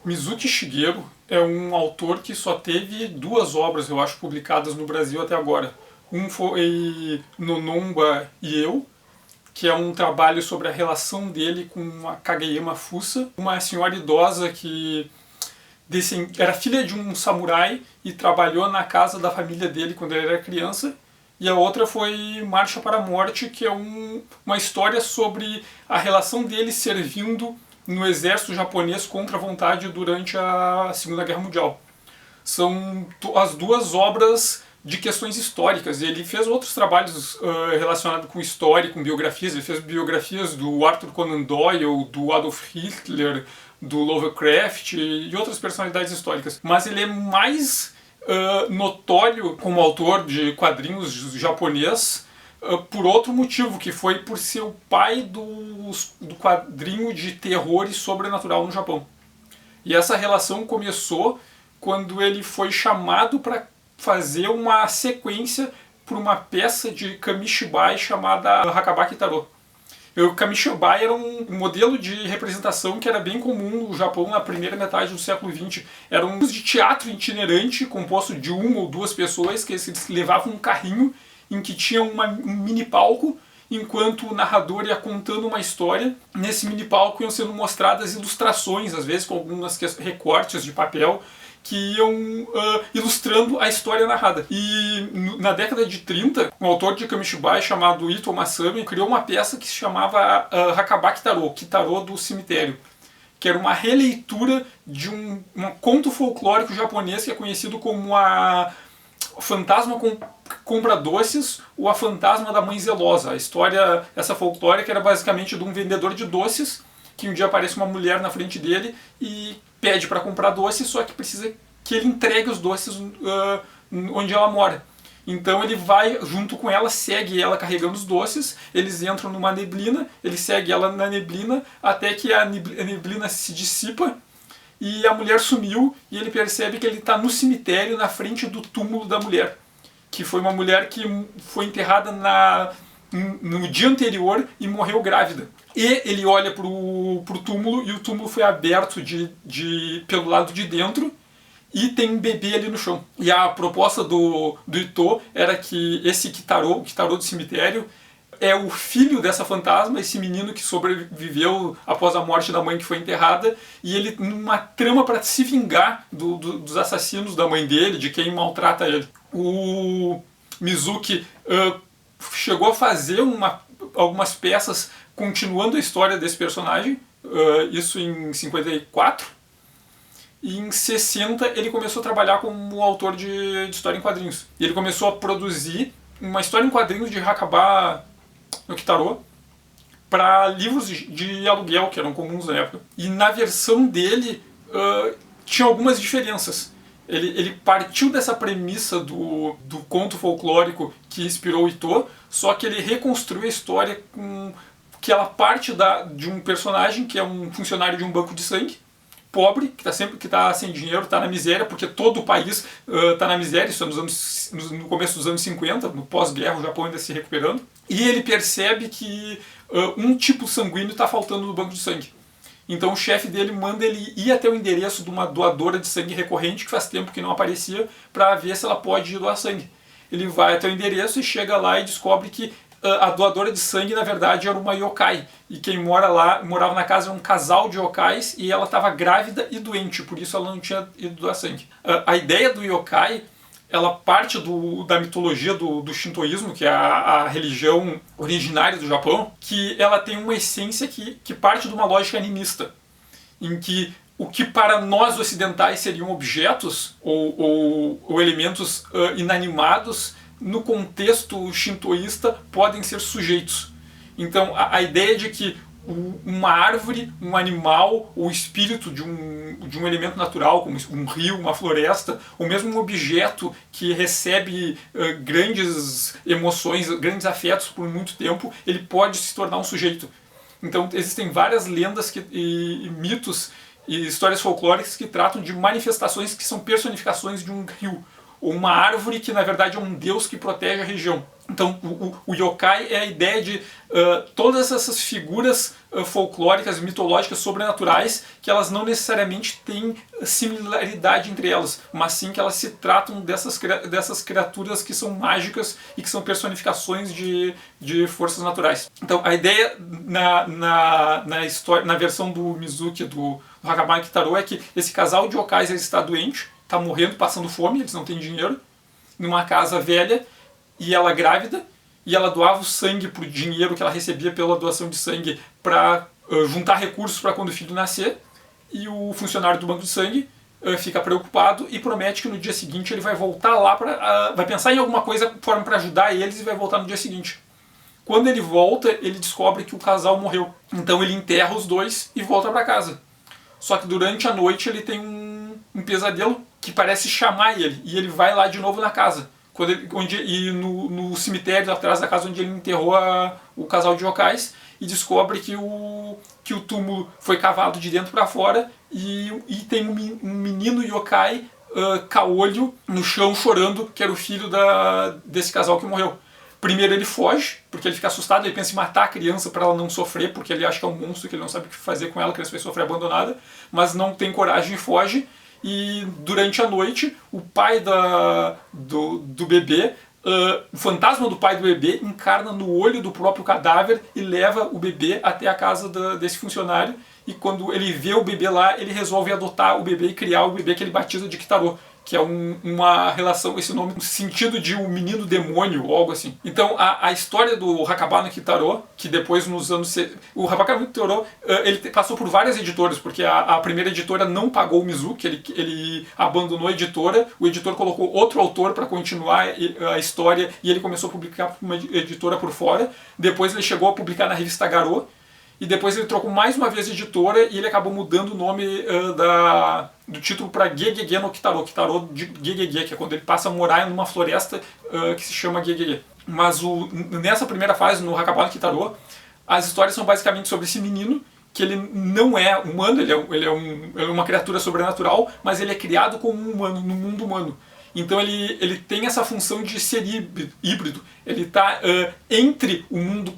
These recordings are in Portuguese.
Mizuki Shigeru é um autor que só teve duas obras, eu acho, publicadas no Brasil até agora. Um foi Nonomba e Eu, que é um trabalho sobre a relação dele com a Kageyama Fusa, uma senhora idosa que era filha de um samurai e trabalhou na casa da família dele quando ele era criança. E a outra foi Marcha para a Morte, que é uma história sobre a relação dele servindo no exército japonês contra a vontade durante a Segunda Guerra Mundial. São as duas obras de questões históricas. Ele fez outros trabalhos relacionados com história, com biografias. Ele fez biografias do Arthur Conan Doyle, do Adolf Hitler, do Lovecraft e outras personalidades históricas. Mas ele é mais notório como autor de quadrinhos japonês por outro motivo, que foi por ser o pai do quadrinho de terror e sobrenatural no Japão. E essa relação começou quando ele foi chamado para fazer uma sequência para uma peça de Kamishibai chamada Hakabaki Taro. O Kamishibai era um modelo de representação que era bem comum no Japão na primeira metade do século XX. Era um de teatro itinerante composto de uma ou duas pessoas que eles levavam um carrinho em que tinha um mini palco, enquanto o narrador ia contando uma história. Nesse mini palco iam sendo mostradas ilustrações, às vezes com alguns recortes de papel, que iam ilustrando a história narrada. E na década de 30, um autor de Kamishibai chamado Ito Masami criou uma peça que se chamava Hakabaki Taro, Kitaro do Cemitério, que era uma releitura de um conto folclórico japonês que é conhecido como a Fantasma Compra Doces ou a Fantasma da Mãe Zelosa. A história, essa folclórica, era basicamente de um vendedor de doces que um dia aparece uma mulher na frente dele e pede para comprar doces, só que precisa que ele entregue os doces onde ela mora. Então ele vai junto com ela, segue ela carregando os doces, eles entram numa neblina, ele segue ela na neblina até que a neblina se dissipa e a mulher sumiu e ele percebe que ele está no cemitério na frente do túmulo da mulher, que foi uma mulher que foi enterrada no dia anterior e morreu grávida. E ele olha pro túmulo e o túmulo foi aberto pelo lado de dentro e tem um bebê ali no chão. E a proposta do Ito era que esse Kitaro, o Kitaro do cemitério, é o filho dessa fantasma, esse menino que sobreviveu após a morte da mãe que foi enterrada, e ele, numa trama para se vingar dos assassinos da mãe dele, de quem maltrata ele. O Mizuki chegou a fazer algumas peças continuando a história desse personagem, isso em 54, e em 60 ele começou a trabalhar como autor de história em quadrinhos. E ele começou a produzir uma história em quadrinhos de Hakaba no Kitaro para livros de aluguel que eram comuns na época. E na versão dele tinha algumas diferenças. Ele partiu dessa premissa do conto folclórico que inspirou o Ito, só que ele reconstruiu a história com que ela parte de um personagem que é um funcionário de um banco de sangue, pobre, que está sem dinheiro, está na miséria, porque todo o país está na miséria. Isso é no começo dos anos 50, no pós-guerra, o Japão ainda se recuperando. E ele percebe que um tipo sanguíneo está faltando no banco de sangue. Então o chefe dele manda ele ir até o endereço de uma doadora de sangue recorrente, que faz tempo que não aparecia, para ver se ela pode doar sangue. Ele vai até o endereço e chega lá e descobre que a doadora de sangue, na verdade, era uma yokai. E quem morava na casa era um casal de yokais e ela estava grávida e doente, por isso ela não tinha ido doar sangue. A ideia do yokai, ela parte da mitologia do shintoísmo, que é a religião originária do Japão, que ela tem uma essência que parte de uma lógica animista, em que o que para nós ocidentais seriam objetos ou elementos inanimados, no contexto shintoísta podem ser sujeitos. Então a ideia de que uma árvore, um animal, o espírito de um elemento natural, como um rio, uma floresta, ou mesmo um objeto que recebe grandes emoções, grandes afetos por muito tempo, ele pode se tornar um sujeito. Então existem várias lendas e mitos e histórias folclóricas que tratam de manifestações que são personificações de um rio, ou uma árvore que na verdade é um deus que protege a região. Então o yokai é a ideia de todas essas figuras folclóricas, mitológicas, sobrenaturais, que elas não necessariamente têm similaridade entre elas, mas sim que elas se tratam dessas criaturas que são mágicas e que são personificações de forças naturais. Então a ideia na história, na versão do Mizuki, do Hakabane Kitaro, é que esse casal de yokais está doente, está morrendo, passando fome, eles não têm dinheiro, numa casa velha, e ela grávida, e ela doava o sangue pro dinheiro que ela recebia pela doação de sangue para juntar recursos para quando o filho nascer, e o funcionário do banco de sangue fica preocupado e promete que no dia seguinte ele vai voltar lá, vai pensar em alguma forma para ajudar eles e vai voltar no dia seguinte. Quando ele volta, ele descobre que o casal morreu. Então ele enterra os dois e volta para casa. Só que durante a noite ele tem um pesadelo que parece chamar ele, e ele vai lá de novo na casa. E no cemitério atrás da casa onde ele enterrou o casal de yokais, e descobre que o túmulo foi cavado de dentro para fora e tem um menino yokai caolho no chão chorando, que era o filho desse casal que morreu. Primeiro ele foge, porque ele fica assustado, ele pensa em matar a criança para ela não sofrer, porque ele acha que é um monstro, que ele não sabe o que fazer com ela, que a criança vai sofrer abandonada, mas não tem coragem e foge. E durante a noite, o pai do bebê, o fantasma do pai do bebê encarna no olho do próprio cadáver e leva o bebê até a casa desse funcionário. E quando ele vê o bebê lá, ele resolve adotar o bebê e criar o bebê que ele batiza de Kitaro, que é uma relação, esse nome, no sentido de um menino demônio ou algo assim. Então a história do Hakabane Kitaro, que depois nos anos... O Hakabane Kitaro, ele passou por várias editoras, porque a primeira editora não pagou o Mizuki, ele abandonou a editora, o editor colocou outro autor para continuar a história e ele começou a publicar uma editora por fora. Depois ele chegou a publicar na revista Garou, e depois ele trocou mais uma vez de editora e ele acabou mudando o nome do título para Gegege no Kitaro, Kitaro de Gegege, que é quando ele passa a morar numa floresta que se chama Gegege. Mas nessa primeira fase, no Hakabane Kitaro, as histórias são basicamente sobre esse menino, que ele não é humano, ele é uma criatura sobrenatural, mas ele é criado como um humano, no mundo humano. Então ele tem essa função de ser híbrido. Ele está entre o mundo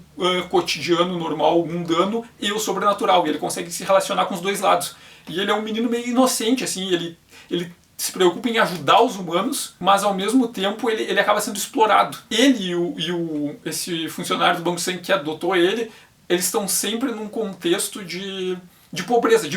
cotidiano, normal, mundano, e o sobrenatural. E ele consegue se relacionar com os dois lados. E ele é um menino meio inocente, assim, ele se preocupa em ajudar os humanos, mas ao mesmo tempo ele acaba sendo explorado. Ele esse funcionário do Banco de Sangue que adotou ele, eles estão sempre num contexto de pobreza,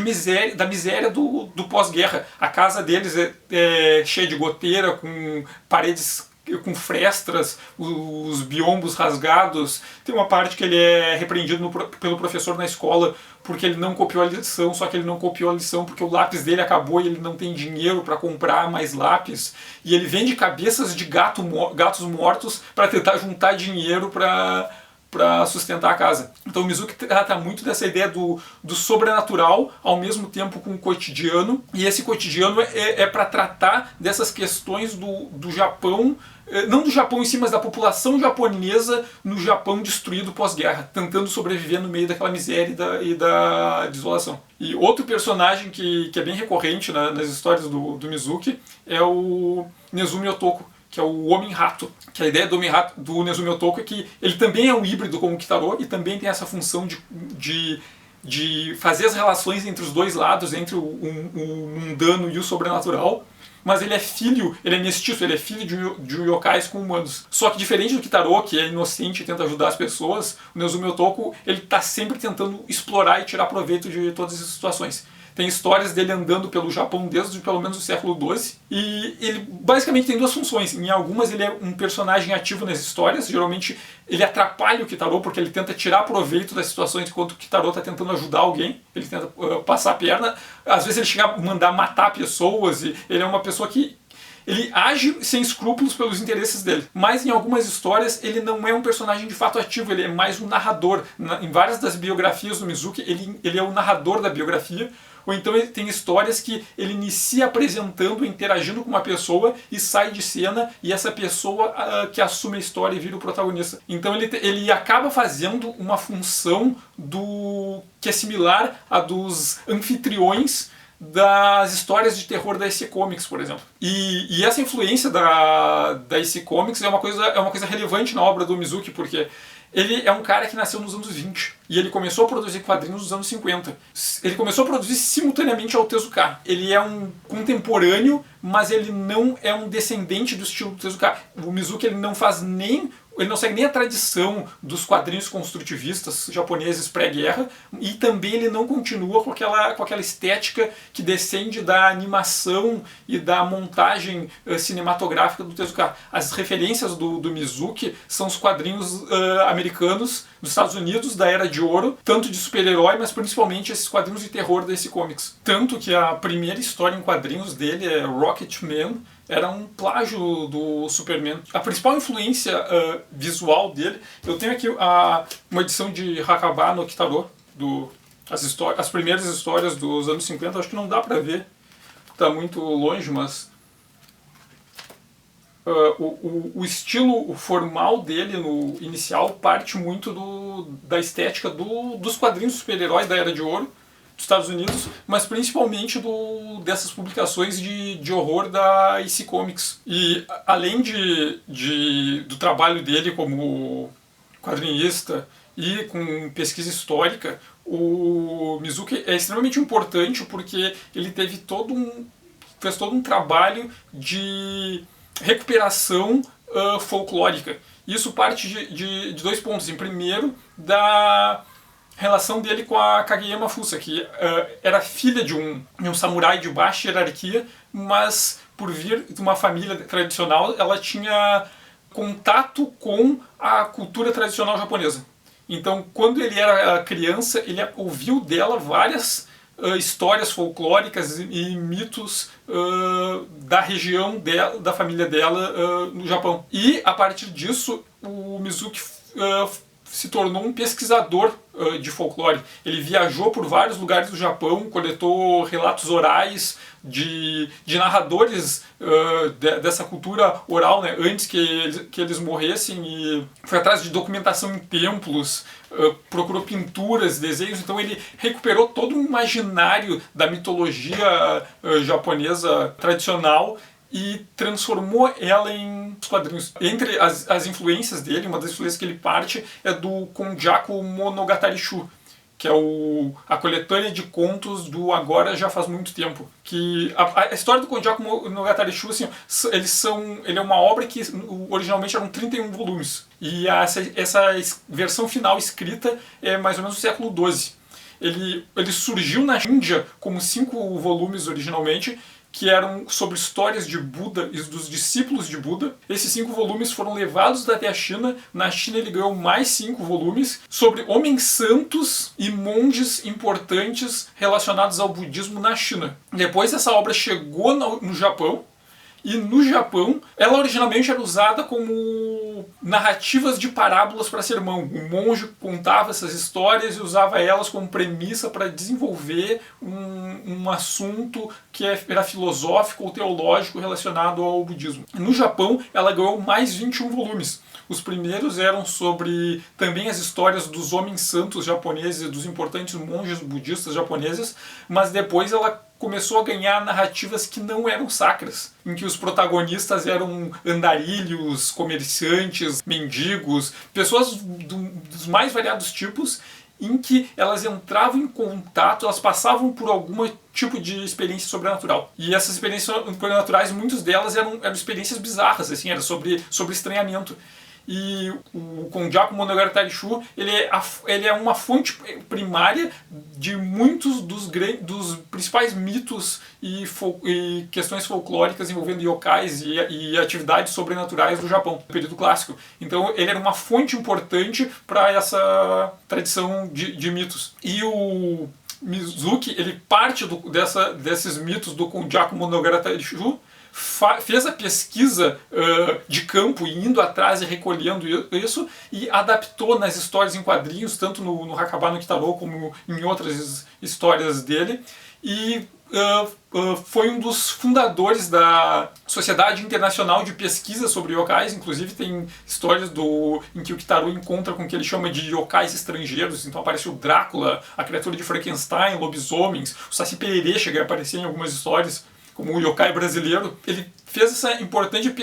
da miséria do pós-guerra. A casa deles é cheia de goteira, com paredes com frestas, os biombos rasgados. Tem uma parte que ele é repreendido pelo professor na escola porque ele não copiou a lição, só que ele não copiou a lição porque o lápis dele acabou e ele não tem dinheiro para comprar mais lápis. E ele vende cabeças de gatos mortos para tentar juntar dinheiro para sustentar a casa. Então o Mizuki trata muito dessa ideia do sobrenatural, ao mesmo tempo com o cotidiano, e esse cotidiano é para tratar dessas questões do Japão, não do Japão em si, mas da população japonesa no Japão destruído pós-guerra, tentando sobreviver no meio daquela miséria e da desolação. E outro personagem que é bem recorrente nas histórias do Mizuki é o Nezumi Otoko, que é o Homem-Rato. Que a ideia do Homem-Rato, do Nezumi Otoko, é que ele também é um híbrido como o Kitaro e também tem essa função de fazer as relações entre os dois lados, entre o mundano e o sobrenatural. Mas ele é mestiço, ele é filho de yokais com humanos. Só que diferente do Kitaro, que é inocente e tenta ajudar as pessoas, o Nezumi Otoko, ele está sempre tentando explorar e tirar proveito de todas as situações. Tem histórias dele andando pelo Japão desde pelo menos o século XII. E ele basicamente tem duas funções. Em algumas ele é um personagem ativo nas histórias. Geralmente ele atrapalha o Kitaro porque ele tenta tirar proveito das situações enquanto o Kitaro está tentando ajudar alguém. Ele tenta passar a perna. Às vezes ele chega a mandar matar pessoas. E ele é uma pessoa que ele age sem escrúpulos pelos interesses dele. Mas em algumas histórias ele não é um personagem de fato ativo, ele é mais um narrador. Em várias das biografias do Mizuki, ele é o narrador da biografia. Ou então ele tem histórias que ele inicia apresentando, interagindo com uma pessoa e sai de cena, e essa pessoa que assume a história e vira o protagonista. Então ele acaba fazendo uma função que é similar à dos anfitriões das histórias de terror da EC Comics, por exemplo. E essa influência da EC Comics é uma coisa relevante na obra do Mizuki, porque ele é um cara que nasceu nos anos 20 e ele começou a produzir quadrinhos nos anos 50. Ele começou a produzir simultaneamente ao Tezuka. Ele é um contemporâneo, mas ele não é um descendente do estilo do Tezuka. O Mizuki ele não segue nem a tradição dos quadrinhos construtivistas japoneses pré-guerra e também ele não continua com aquela estética que descende da animação e da montagem cinematográfica do Tezuka. As referências do Mizuki são os quadrinhos americanos dos Estados Unidos, da Era de Ouro, tanto de super-herói, mas principalmente esses quadrinhos de terror desse comics. Tanto que a primeira história em quadrinhos dele é Rocketman, era um plágio do Superman. A principal influência visual dele, eu tenho aqui uma edição de Hakaba no Kitaro, as primeiras histórias dos anos 50, acho que não dá pra ver, tá muito longe, mas o estilo formal dele no inicial parte muito da estética dos quadrinhos super-heróis da Era de Ouro dos Estados Unidos, mas principalmente dessas publicações de horror da EC Comics. E além do trabalho dele como quadrinista e com pesquisa histórica, o Mizuki é extremamente importante porque ele fez todo um trabalho de recuperação folclórica. Isso parte de dois pontos. Em primeiro, da relação dele com a Kageyama Fusa, que era filha de um samurai de baixa hierarquia, mas por vir de uma família tradicional, ela tinha contato com a cultura tradicional japonesa. Então, quando ele era criança, ele ouviu dela várias histórias folclóricas e mitos da região da família dela no Japão. E, a partir disso, o Mizuki se tornou um pesquisador de folclore. Ele viajou por vários lugares do Japão, coletou relatos orais de narradores dessa cultura oral, né, antes que eles morressem, e foi atrás de documentação em templos, procurou pinturas, desenhos. Então ele recuperou todo um imaginário da mitologia japonesa tradicional e transformou ela em quadrinhos. Entre as influências dele, uma das influências que ele parte é do Konjaku Monogatari Shu, que é a coletânea de contos do Agora Já Faz Muito Tempo. Que a história do Konjaku Monogatari Shu, assim, ele é uma obra que originalmente eram 31 volumes. E essa versão final escrita é mais ou menos do século XII. Ele surgiu na Índia como 5 volumes originalmente, que eram sobre histórias de Buda e dos discípulos de Buda. Esses 5 volumes foram levados até a China. Na China ele ganhou mais 5 volumes sobre homens santos e monges importantes relacionados ao budismo na China. Depois essa obra chegou no Japão, e no Japão ela originalmente era usada como narrativas de parábolas para sermão. O monge contava essas histórias e usava elas como premissa para desenvolver um assunto que era filosófico ou teológico relacionado ao budismo. No Japão ela ganhou mais 21 volumes. Os primeiros eram sobre também as histórias dos homens santos japoneses, dos importantes monges budistas japoneses, mas depois ela começou a ganhar narrativas que não eram sacras, em que os protagonistas eram andarilhos, comerciantes, mendigos, pessoas dos mais variados tipos, em que elas entravam em contato, elas passavam por algum tipo de experiência sobrenatural. E essas experiências sobrenaturais, muitas delas eram experiências bizarras, assim, era sobre estranhamento. E o Konjaku Monogatari Shu, ele é uma fonte primária de muitos dos principais mitos e questões folclóricas envolvendo yokais e atividades sobrenaturais do Japão, no período clássico. Então ele era uma fonte importante para essa tradição de mitos. E o Mizuki, ele parte desses mitos do Konjaku Monogatari Shu, fez a pesquisa de campo, indo atrás e recolhendo isso, e adaptou nas histórias em quadrinhos, tanto no Hakaba no Kitaro como em outras histórias dele, e foi um dos fundadores da Sociedade Internacional de Pesquisa sobre Yokais. Inclusive tem histórias em que o Kitaro encontra com o que ele chama de yokais estrangeiros. Então aparece o Drácula, a criatura de Frankenstein, lobisomens, o Saci Pererê chega a aparecer em algumas histórias, como o yokai brasileiro. Ele fez essa importante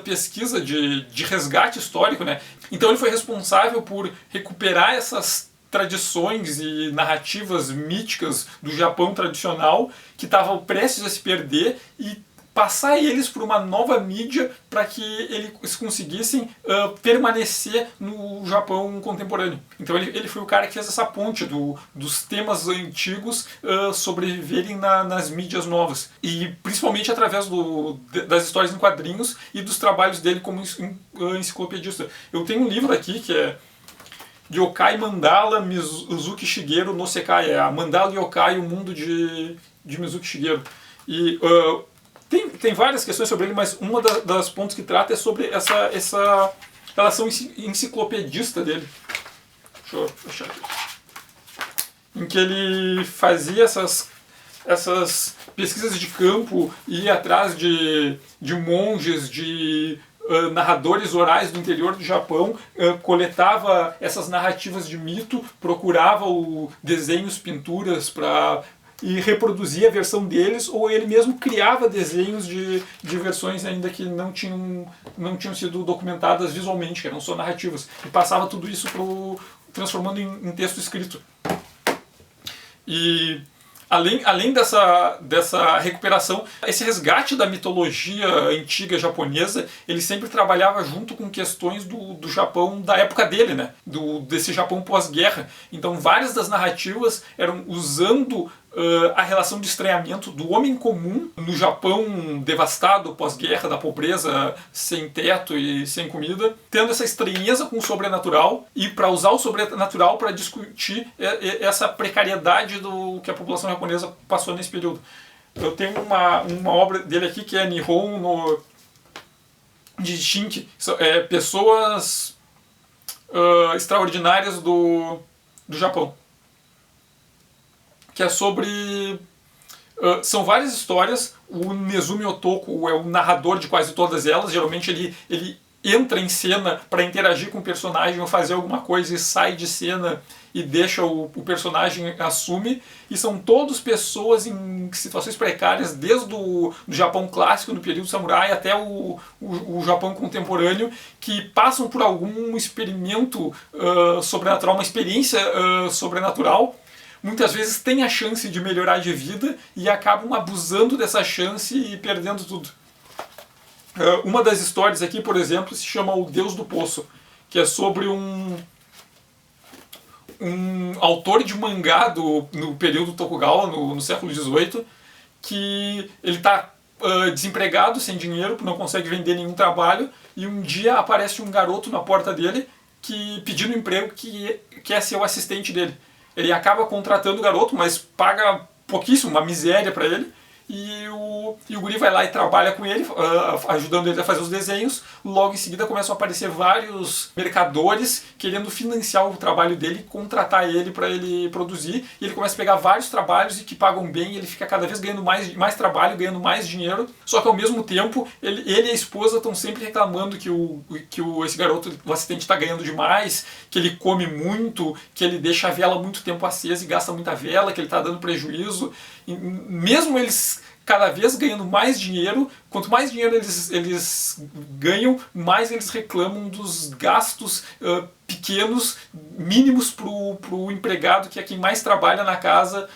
pesquisa de resgate histórico, né? Então ele foi responsável por recuperar essas tradições e narrativas míticas do Japão tradicional que estavam prestes a se perder e passar eles para uma nova mídia para que eles conseguissem permanecer no Japão contemporâneo. Então ele foi o cara que fez essa ponte dos temas antigos sobreviverem nas mídias novas. E principalmente através das histórias em quadrinhos e dos trabalhos dele como enciclopedista. Eu tenho um livro aqui que é Yokai Mandala Mizuki Shigeru no Sekai. É a Mandala Yokai, o mundo de Mizuki Shigeru. E tem várias questões sobre ele, mas uma das pontos que trata é sobre essa relação enciclopedista dele. Deixa eu fechar aqui. Em que ele fazia essas pesquisas de campo, ia atrás de monges, de narradores orais do interior do Japão, coletava essas narrativas de mito, procurava desenhos, pinturas e reproduzia a versão deles, ou ele mesmo criava desenhos de versões ainda que não tinham sido documentadas visualmente, que eram só narrativas, e passava tudo isso transformando em texto escrito. E além dessa recuperação, esse resgate da mitologia antiga japonesa, ele sempre trabalhava junto com questões do Japão da época dele, né? Desse Japão pós-guerra. Então várias das narrativas eram usando a relação de estranhamento do homem comum no Japão devastado pós-guerra, da pobreza, sem teto e sem comida, tendo essa estranheza com o sobrenatural, e para usar o sobrenatural para discutir essa precariedade do que a população japonesa passou nesse período. Eu tenho uma obra dele aqui que é Nihon no de Shinki, pessoas extraordinárias do Japão, que é sobre... são várias histórias. O Nezumi Otoko é o narrador de quase todas elas. Geralmente ele entra em cena para interagir com o personagem ou fazer alguma coisa e sai de cena e deixa o personagem assume. E são todos pessoas em situações precárias, desde o Japão clássico, no período samurai, até o Japão contemporâneo, que passam por algum experimento sobrenatural, uma experiência sobrenatural. Muitas vezes têm a chance de melhorar de vida e acabam abusando dessa chance e perdendo tudo. Uma das histórias aqui, por exemplo, se chama O Deus do Poço, que é sobre um autor de mangá no período Tokugawa, no século XVIII, que ele está desempregado, sem dinheiro, não consegue vender nenhum trabalho, e um dia aparece um garoto na porta dele pedindo emprego, que quer ser o assistente dele. Ele acaba contratando o garoto, mas paga pouquíssimo, uma miséria para ele. E o guri vai lá e trabalha com ele, ajudando ele a fazer os desenhos. Logo em seguida começam a aparecer vários mercadores querendo financiar o trabalho dele e contratar ele para ele produzir. E ele começa a pegar vários trabalhos e que pagam bem, e ele fica cada vez ganhando mais trabalho, ganhando mais dinheiro. Só que ao mesmo tempo, ele e a esposa estão sempre reclamando que esse garoto, o assistente, está ganhando demais, que ele come muito, que ele deixa a vela muito tempo acesa e gasta muita vela, que ele está dando prejuízo. E mesmo eles cada vez ganhando mais dinheiro, quanto mais dinheiro eles ganham, mais eles reclamam dos gastos pequenos, mínimos para o empregado, que é quem mais trabalha na casa,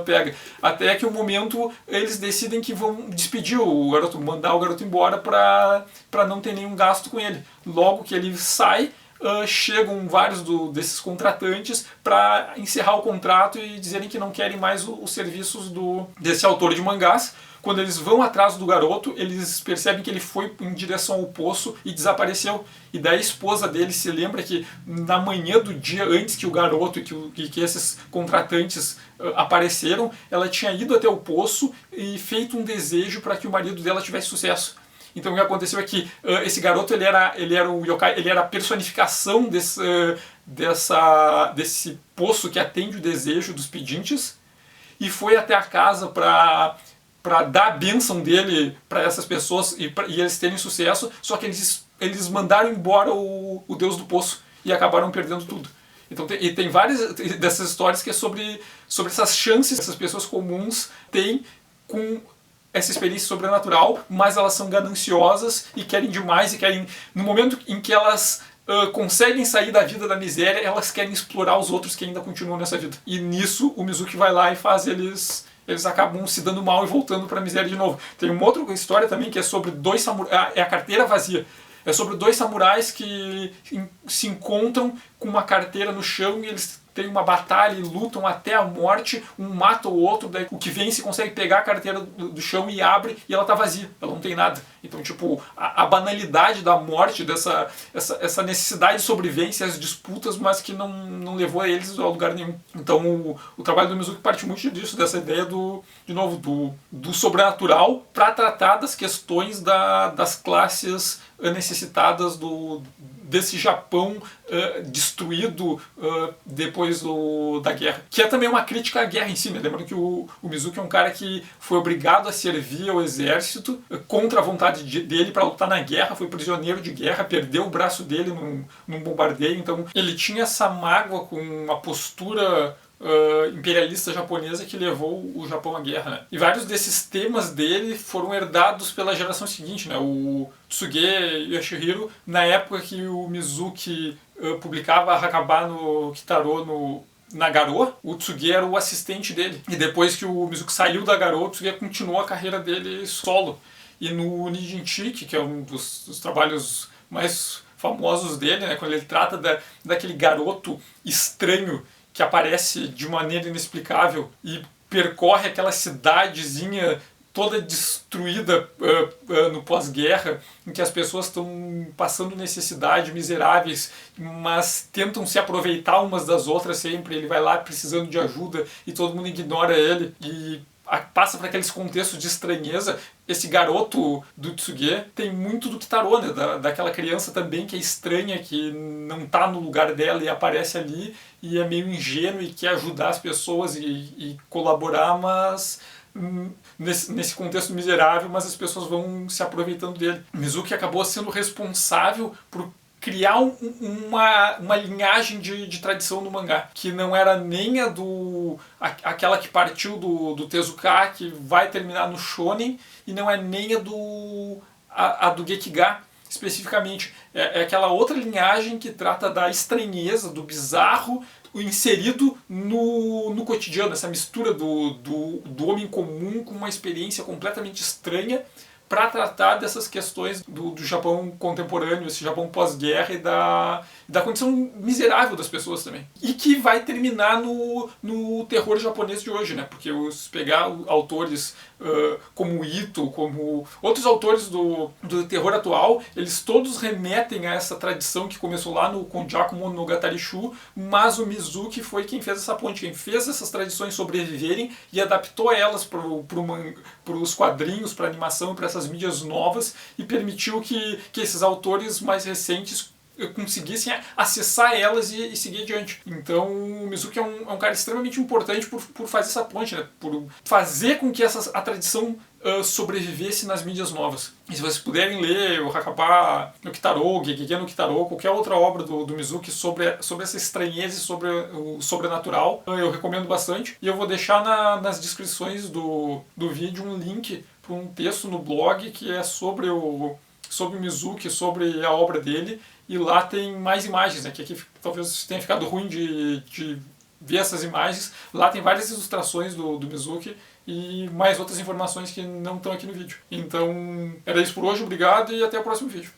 pega. Até que um momento eles decidem que vão despedir o garoto, mandar o garoto embora para não ter nenhum gasto com ele. Logo que ele sai, chegam vários desses contratantes para encerrar o contrato e dizerem que não querem mais os serviços desse autor de mangás. Quando eles vão atrás do garoto, eles percebem que ele foi em direção ao poço e desapareceu. E daí a esposa dele se lembra que na manhã do dia antes que o garoto e que esses contratantes apareceram, ela tinha ido até o poço e feito um desejo para que o marido dela tivesse sucesso. Então o que aconteceu é que esse garoto ele era o yokai, ele era a personificação desse poço que atende o desejo dos pedintes. e foi até a casa para dar a bênção dele para essas pessoas e eles terem sucesso, só que eles mandaram embora o Deus do Poço e acabaram perdendo tudo. Então tem várias dessas histórias que é sobre essas chances que essas pessoas comuns têm com essa experiência sobrenatural, mas elas são gananciosas e querem demais e querem, no momento em que elas conseguem sair da vida da miséria, elas querem explorar os outros que ainda continuam nessa vida. E nisso o Mizuki vai lá e faz eles acabam se dando mal e voltando para a miséria de novo. Tem uma outra história também que é sobre dois samurais, é a carteira vazia. É sobre dois samurais que se encontram com uma carteira no chão e eles têm uma batalha e lutam até a morte, um mata o outro, daí o que vence consegue pegar a carteira do chão e abre e ela tá vazia, ela não tem nada. Então, tipo, a banalidade da morte, essa necessidade de sobrevivência, as disputas, mas que não levou a eles a lugar nenhum. Então, o trabalho do Mizuki parte muito disso, dessa ideia do sobrenatural para tratar das questões das classes necessitadas desse Japão destruído depois da guerra. Que é também uma crítica à guerra em si, né? Lembrando que o Mizuki é um cara que foi obrigado a servir ao exército contra a vontade dele para lutar na guerra, foi prisioneiro de guerra, perdeu o braço dele num bombardeio, então ele tinha essa mágoa com a postura imperialista japonesa que levou o Japão à guerra, né? E vários desses temas dele foram herdados pela geração seguinte, né? O Tsuge Yoshihiro, na época que o Mizuki publicava Hakaba no Kitaro na Garou, o Tsuge era o assistente dele. E depois que o Mizuki saiu da Garou, o Tsuge continuou a carreira dele solo. E no Nijinchiki, que é um dos trabalhos mais famosos dele, né? Quando ele trata daquele garoto estranho que aparece de maneira inexplicável e percorre aquela cidadezinha toda destruída no pós-guerra, em que as pessoas estão passando necessidade, miseráveis, mas tentam se aproveitar umas das outras sempre. Ele vai lá precisando de ajuda e todo mundo ignora ele e passa para aqueles contextos de estranheza. Esse garoto do Tsuge tem muito do Kitaro, né? Daquela criança também que é estranha, que não está no lugar dela e aparece ali e é meio ingênuo e quer ajudar as pessoas e colaborar, mas nesse contexto miserável, mas as pessoas vão se aproveitando dele. Mizuki acabou sendo responsável por criar uma linhagem de tradição no mangá, que não era nem aquela que partiu do Tezuka, que vai terminar no Shonen, e não é nem a do Gekiga, especificamente. É aquela outra linhagem que trata da estranheza, do bizarro, inserido no cotidiano, essa mistura do homem comum com uma experiência completamente estranha, para tratar dessas questões do Japão contemporâneo, esse Japão pós-guerra e da condição miserável das pessoas também. E que vai terminar no terror japonês de hoje, né? Porque se pegar autores como Ito, como outros autores do terror atual, eles todos remetem a essa tradição que começou lá no Konjaku Monogatari Shu, mas o Mizuki foi quem fez essa ponte, quem fez essas tradições sobreviverem e adaptou elas para os quadrinhos, para a animação, para essas mídias novas, e permitiu que esses autores mais recentes conseguissem acessar elas e seguir adiante. Então o Mizuki é um cara extremamente importante por fazer essa ponte, né? Por fazer com que a tradição sobrevivesse nas mídias novas. E se vocês puderem ler o Hakaba no Kitaro, o Gegege no Kitaro, qualquer outra obra do Mizuki sobre essa estranheza e sobre o sobrenatural, eu recomendo bastante. E eu vou deixar nas descrições do vídeo um link para um texto no blog que é sobre o Mizuki, sobre a obra dele, e lá tem mais imagens, né? Que aqui talvez tenha ficado ruim de ver essas imagens. Lá tem várias ilustrações do Mizuki e mais outras informações que não estão aqui no vídeo. Então, era isso por hoje, obrigado e até o próximo vídeo.